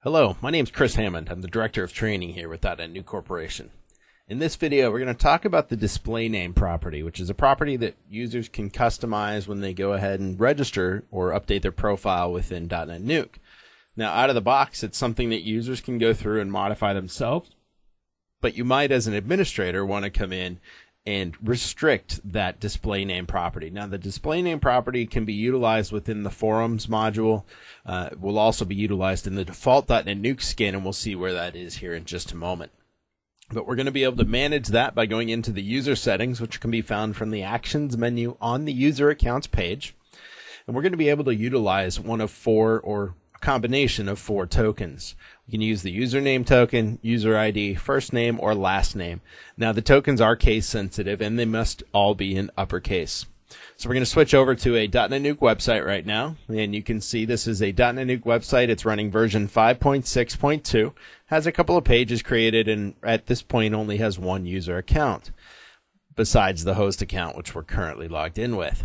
Hello, my name is Chris Hammond. I'm the Director of Training here with DotNetNuke Corporation. In this video, we're going to talk about the DisplayName property, which is a property that users can customize when they go ahead and register or update their profile within DotNetNuke. Now, out of the box, it's something that users can go through and modify themselves, but you might, as an administrator, want to come in and restrict that DisplayName property. Now, the DisplayName property can be utilized within the Forums module. It will also be utilized in the default DotNetNuke skin, and we'll see where that is here in just a moment. But we're going to be able to manage that by going into the user settings, which can be found from the Actions menu on the User Accounts page. And we're going to be able to utilize one of four, or a combination of four tokens. We can use the username token, user ID, first name, or last name. Now, the tokens are case sensitive and they must all be in uppercase. So we're going to switch over to a DotNetNuke website right now, and you can see this is a DotNetNuke website. It's running version 5.6.2, has a couple of pages created, and at this point only has one user account, besides the host account, which we're currently logged in with.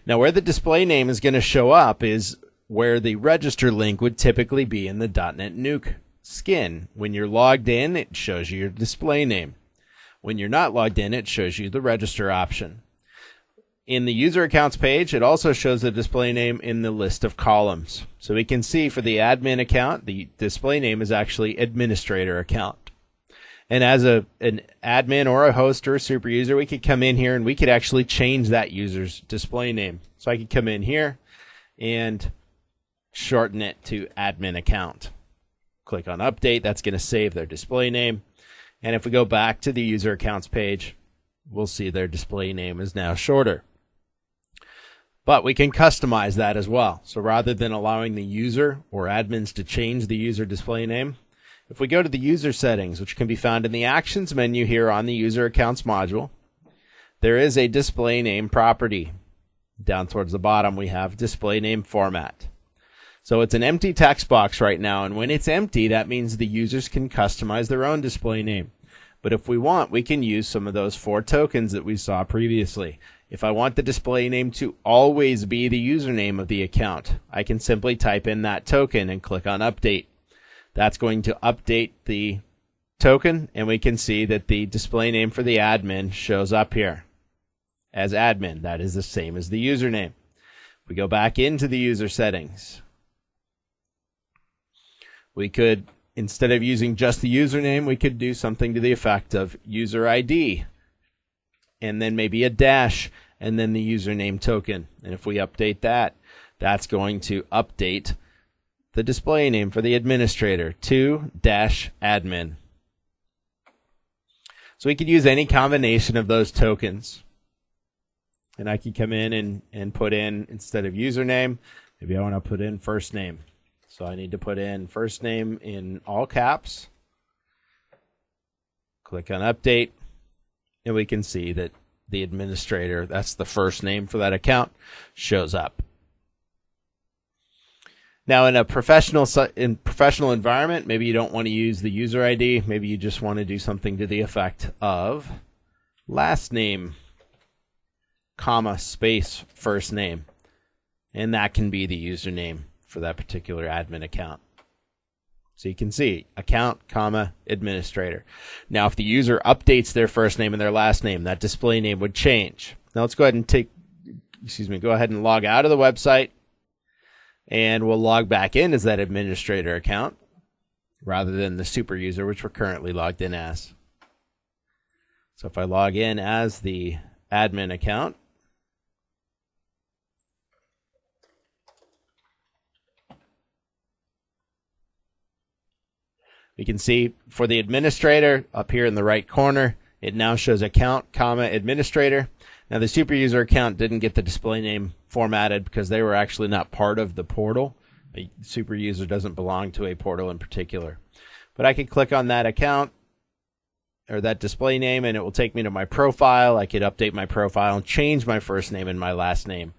Now, where the display name is going to show up is where the register link would typically be in the DotNetNuke skin. When you're logged in, it shows you your display name. When you're not logged in, it shows you the register option. In the user accounts page, it also shows the display name in the list of columns. So we can see for the admin account, the display name is actually administrator account. And as an admin or a host or a super user, we could come in here and we could actually change that user's display name. So I could come in here and shorten it to admin account. Click on update. That's going to save their display name. And if we go back to the user accounts page, we'll see their display name is now shorter. But we can customize that as well. So rather than allowing the user or admins to change the user display name, if we go to the user settings, which can be found in the Actions menu here on the user accounts module, there is a display name property. Down towards the bottom, we have display name format. So it's an empty text box right now, and when it's empty, that means the users can customize their own display name. But if we want, we can use some of those four tokens that we saw previously. If I want the display name to always be the username of the account, I can simply type in that token and click on update. That's going to update the token, and we can see that the display name for the admin shows up here as admin. That is the same as the username. We go back into the user settings. We could, instead of using just the username, we could do something to the effect of user ID, and then maybe a dash, and then the username token. And if we update that, that's going to update the display name for the administrator to -admin. So we could use any combination of those tokens. And I could come in and put in, instead of username, maybe I want to put in first name. So I need to put in first name in all caps. Click on update. And we can see that the administrator, that's the first name for that account, shows up. Now, in a professional environment, maybe you don't want to use the user ID. Maybe you just want to do something to the effect of last name, comma, space, first name. And that can be the username for that particular admin account. So you can see account, comma, administrator. Now, if the user updates their first name and their last name, that display name would change. Now let's go ahead and go ahead and log out of the website, and we'll log back in as that administrator account rather than the super user, which we're currently logged in as. So if I log in as the admin account, we can see for the administrator up here in the right corner, it now shows account, comma, administrator. Now, the super user account didn't get the display name formatted because they were actually not part of the portal. A super user doesn't belong to a portal in particular. But I could click on that account or that display name, and it will take me to my profile. I could update my profile and change my first name and my last name,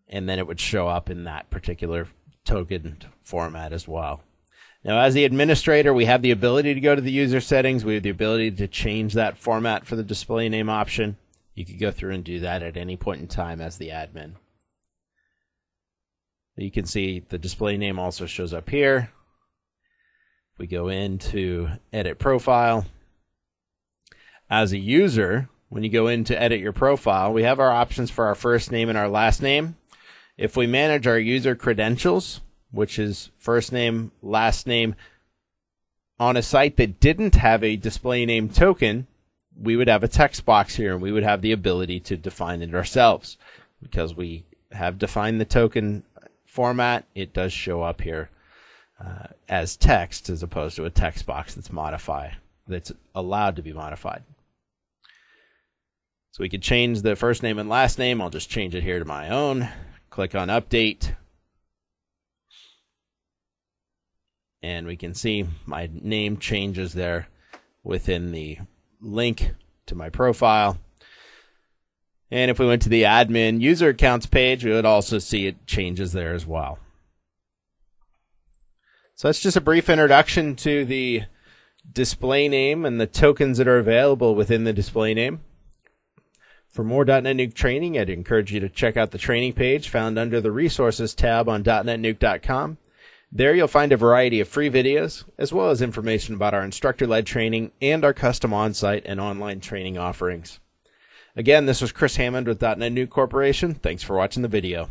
and then it would show up in that particular token format as well. Now, as the administrator, we have the ability to go to the user settings. We have the ability to change that format for the display name option. You could go through and do that at any point in time as the admin. You can see the display name also shows up here. We go into Edit Profile. As a user, when you go in to edit your profile, we have our options for our first name and our last name. If we manage our user credentials, which is first name, last name, on a site that didn't have a display name token, we would have a text box here, and we would have the ability to define it ourselves. Because we have defined the token format, it does show up here as text as opposed to a text box that's allowed to be modified. So we could change the first name and last name. I'll just change it here to my own. Click on Update. And we can see my name changes there within the link to my profile. And if we went to the admin user accounts page, we would also see it changes there as well. So that's just a brief introduction to the display name and the tokens that are available within the display name. For more DotNetNuke training, I'd encourage you to check out the training page found under the Resources tab on DotNetNuke.com. There you'll find a variety of free videos, as well as information about our instructor-led training and our custom on-site and online training offerings. Again, this was Chris Hammond with DotNetNuke Corporation. Thanks for watching the video.